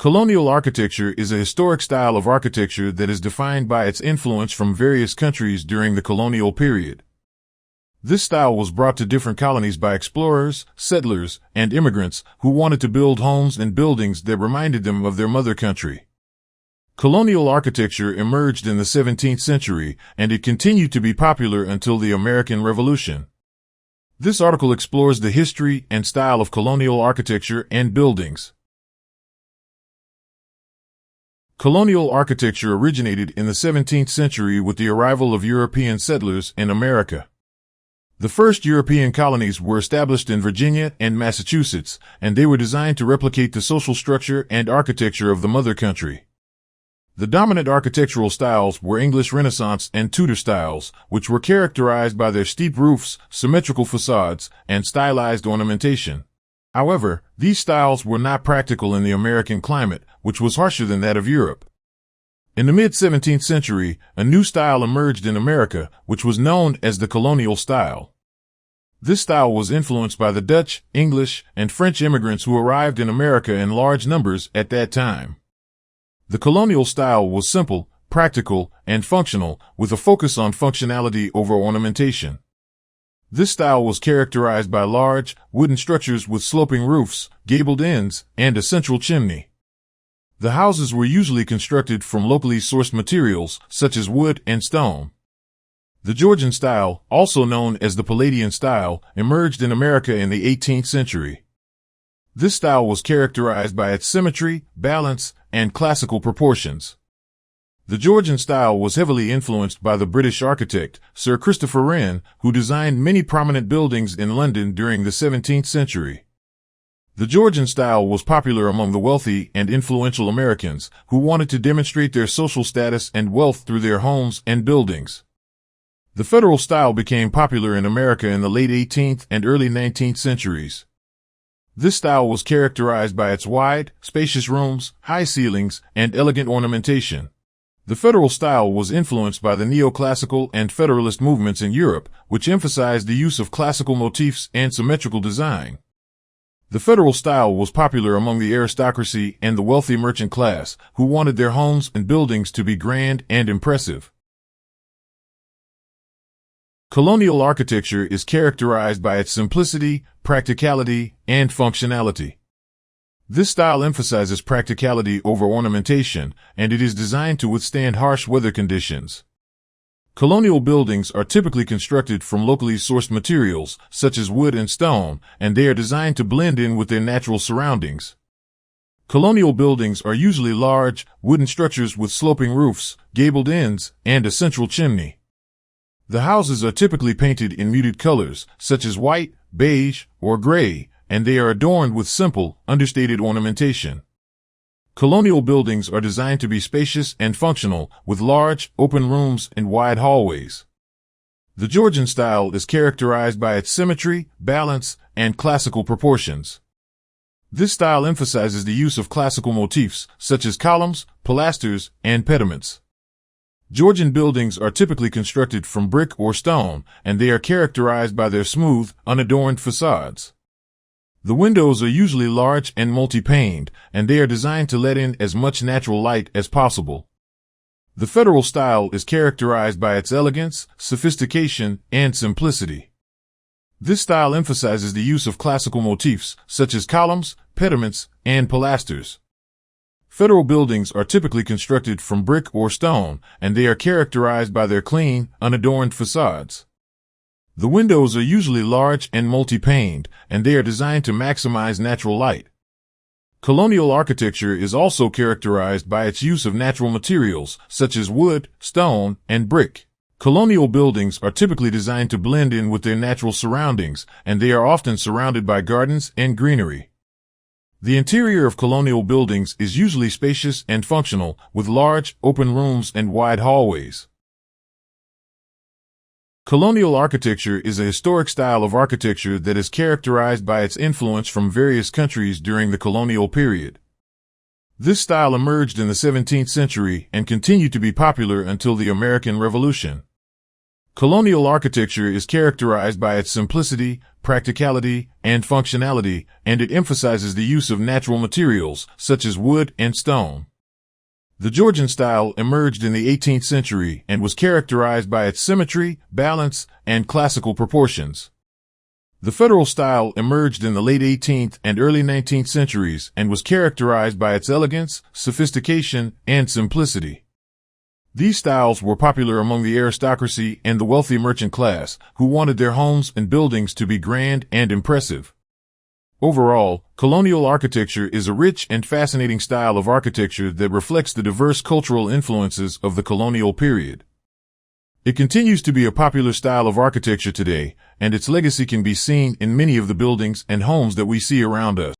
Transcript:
Colonial architecture is a historic style of architecture that is defined by its influence from various countries during the colonial period. This style was brought to different colonies by explorers, settlers, and immigrants who wanted to build homes and buildings that reminded them of their mother country. Colonial architecture emerged in the 17th century, and it continued to be popular until the American Revolution. This article explores the history and style of colonial architecture and buildings. Colonial architecture originated in the 17th century with the arrival of European settlers in America. The first European colonies were established in Virginia and Massachusetts, and they were designed to replicate the social structure and architecture of the mother country. The dominant architectural styles were English Renaissance and Tudor styles, which were characterized by their steep roofs, symmetrical facades, and stylized ornamentation. However, these styles were not practical in the American climate, which was harsher than that of Europe. In the mid-17th century, a new style emerged in America, which was known as the colonial style. This style was influenced by the Dutch, English, and French immigrants who arrived in America in large numbers at that time. The colonial style was simple, practical, and functional, with a focus on functionality over ornamentation. This style was characterized by large, wooden structures with sloping roofs, gabled ends, and a central chimney. The houses were usually constructed from locally sourced materials, such as wood and stone. The Georgian style, also known as the Palladian style, emerged in America in the 18th century. This style was characterized by its symmetry, balance, and classical proportions. The Georgian style was heavily influenced by the British architect, Sir Christopher Wren, who designed many prominent buildings in London during the 17th century. The Georgian style was popular among the wealthy and influential Americans, who wanted to demonstrate their social status and wealth through their homes and buildings. The Federal style became popular in America in the late 18th and early 19th centuries. This style was characterized by its wide, spacious rooms, high ceilings, and elegant ornamentation. The Federal style was influenced by the neoclassical and Federalist movements in Europe, which emphasized the use of classical motifs and symmetrical design. The Federal style was popular among the aristocracy and the wealthy merchant class, who wanted their homes and buildings to be grand and impressive. Colonial architecture is characterized by its simplicity, practicality, and functionality. This style emphasizes practicality over ornamentation, and it is designed to withstand harsh weather conditions. Colonial buildings are typically constructed from locally sourced materials, such as wood and stone, and they are designed to blend in with their natural surroundings. Colonial buildings are usually large, wooden structures with sloping roofs, gabled ends, and a central chimney. The houses are typically painted in muted colors, such as white, beige, or gray, and they are adorned with simple, understated ornamentation. Colonial buildings are designed to be spacious and functional, with large, open rooms and wide hallways. The Georgian style is characterized by its symmetry, balance, and classical proportions. This style emphasizes the use of classical motifs, such as columns, pilasters, and pediments. Georgian buildings are typically constructed from brick or stone, and they are characterized by their smooth, unadorned facades. The windows are usually large and multi-paned, and they are designed to let in as much natural light as possible. The Federal style is characterized by its elegance, sophistication, and simplicity. This style emphasizes the use of classical motifs, such as columns, pediments, and pilasters. Federal buildings are typically constructed from brick or stone, and they are characterized by their clean, unadorned facades. The windows are usually large and multi-paned, and they are designed to maximize natural light. Colonial architecture is also characterized by its use of natural materials, such as wood, stone, and brick. Colonial buildings are typically designed to blend in with their natural surroundings, and they are often surrounded by gardens and greenery. The interior of colonial buildings is usually spacious and functional, with large, open rooms and wide hallways. Colonial architecture is a historic style of architecture that is characterized by its influence from various countries during the colonial period. This style emerged in the 17th century and continued to be popular until the American Revolution. Colonial architecture is characterized by its simplicity, practicality, and functionality, and it emphasizes the use of natural materials, such as wood and stone. The Georgian style emerged in the 18th century and was characterized by its symmetry, balance, and classical proportions. The Federal style emerged in the late 18th and early 19th centuries and was characterized by its elegance, sophistication, and simplicity. These styles were popular among the aristocracy and the wealthy merchant class, who wanted their homes and buildings to be grand and impressive. Overall, colonial architecture is a rich and fascinating style of architecture that reflects the diverse cultural influences of the colonial period. It continues to be a popular style of architecture today, and its legacy can be seen in many of the buildings and homes that we see around us.